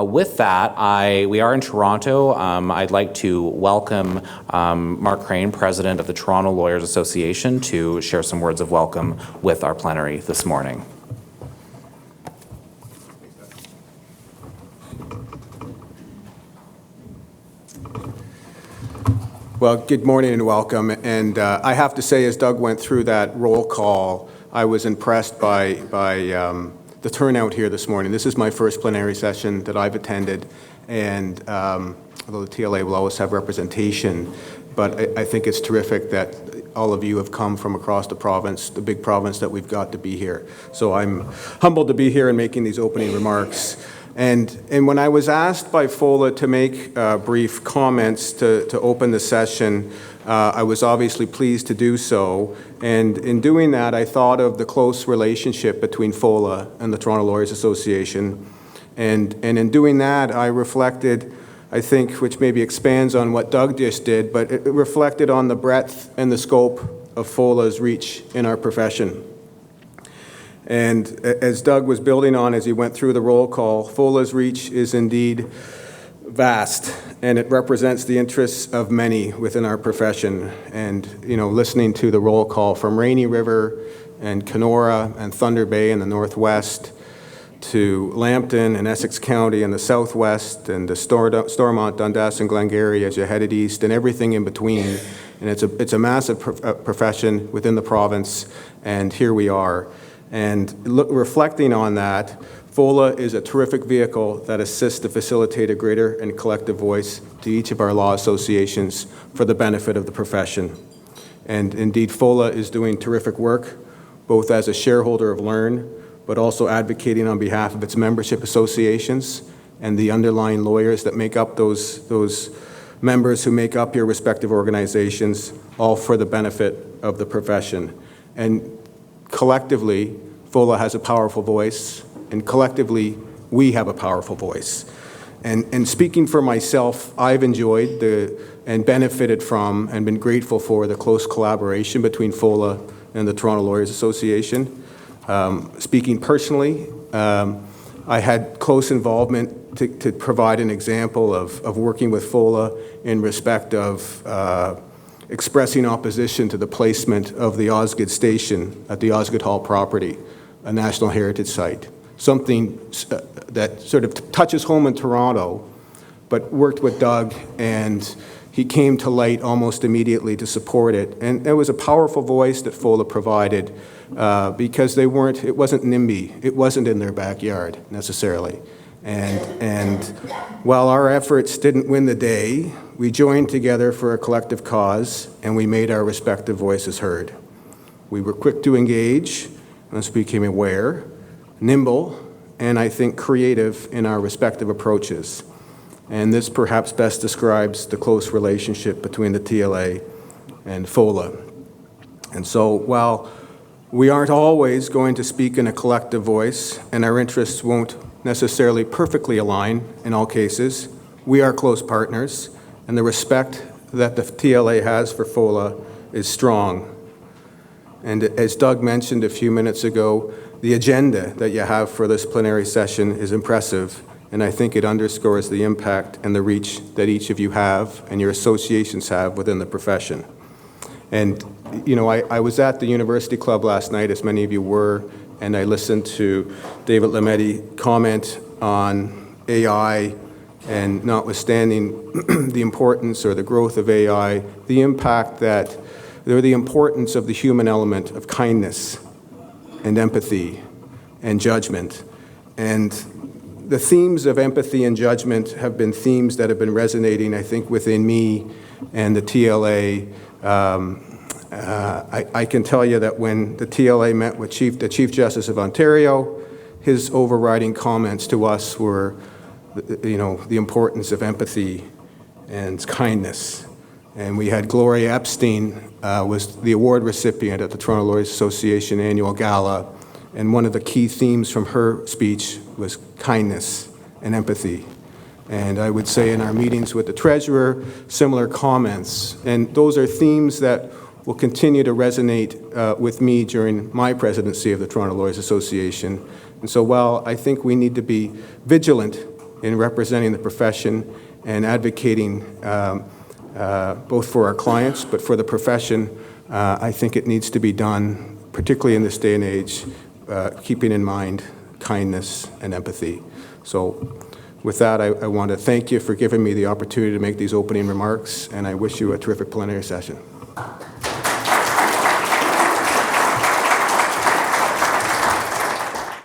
With that, we are in Toronto. I'd like to welcome Mark Crane, President of the Toronto Lawyers Association, to share some words of welcome with our plenary this morning. Well, good morning and welcome. And I have to say, as Doug went through that roll call, I was impressed by the turnout here this morning. This is my first plenary session that I've attended, and although the TLA will always have representation, but I think it's terrific that all of you have come from across the province, the big province that we've got, to be here. So I'm humbled to be here and making these opening remarks. And when I was asked by FOLA to make brief comments to open the session, I was obviously pleased to do so. And in doing that, I thought of the close relationship between FOLA and the Toronto Lawyers Association. And in doing that, I reflected, I think, which maybe expands on what Doug just did, but it reflected on the breadth and the scope of FOLA's reach in our profession. And as Doug was building on as he went through the roll call, FOLA's reach is indeed vast, and it represents the interests of many within our profession. And, you know, listening to the roll call from Rainy River and Kenora and Thunder Bay in the northwest to Lambton and Essex County in the southwest, and to Stormont, Dundas, and Glengarry as you headed east, and everything in between. And it's a massive profession within the province, and here we are. And reflecting on that, FOLA is a terrific vehicle that assists to facilitate a greater and collective voice to each of our law associations for the benefit of the profession. And indeed, FOLA is doing terrific work, both as a shareholder of Learn, but also advocating on behalf of its membership associations and the underlying lawyers that make up those members who make up your respective organizations, all for the benefit of the profession. And collectively, FOLA has a powerful voice, and collectively, we have a powerful voice. And speaking for myself, I've enjoyed and benefited from and been grateful for the close collaboration between FOLA and the Toronto Lawyers Association. Speaking personally, I had close involvement to provide an example of working with FOLA in respect of expressing opposition to the placement of the Osgoode station at the Osgoode Hall property, a National Heritage Site. Something that sort of touches home in Toronto, but worked with Doug, and he came to light almost immediately to support it. And there was a powerful voice that FOLA provided because it wasn't NIMBY, it wasn't in their backyard necessarily. And while our efforts didn't win the day, we joined together for a collective cause, and we made our respective voices heard. We were quick to engage, once we became aware, nimble, and I think creative in our respective approaches. And this perhaps best describes the close relationship between the TLA and FOLA. And so while we aren't always going to speak in a collective voice, and our interests won't necessarily perfectly align in all cases, we are close partners, and the respect that the TLA has for FOLA is strong. And as Doug mentioned a few minutes ago, the agenda that you have for this plenary session is impressive, and I think it underscores the impact and the reach that each of you have and your associations have within the profession. And, you know, I was at the University Club last night, as many of you were, and I listened to David Lametti comment on AI, and notwithstanding the importance or the growth of AI, the impact that, or the importance of the human element of kindness and empathy and judgment. And the themes of empathy and judgment have been themes that have been resonating, I think, within me and the TLA. I can tell you that when the TLA met with the Chief Justice of Ontario, his overriding comments to us were, you know, the importance of empathy and kindness. And we had Gloria Epstein was the award recipient at the Toronto Lawyers Association annual gala, and one of the key themes from her speech was kindness and empathy. And I would say in our meetings with the Treasurer, similar comments. And those are themes that will continue to resonate with me during my presidency of the Toronto Lawyers Association. And so while I think we need to be vigilant in representing the profession and advocating both for our clients, but for the profession. I think it needs to be done, particularly in this day and age, keeping in mind kindness and empathy. So with that, I want to thank you for giving me the opportunity to make these opening remarks, and I wish you a terrific plenary session.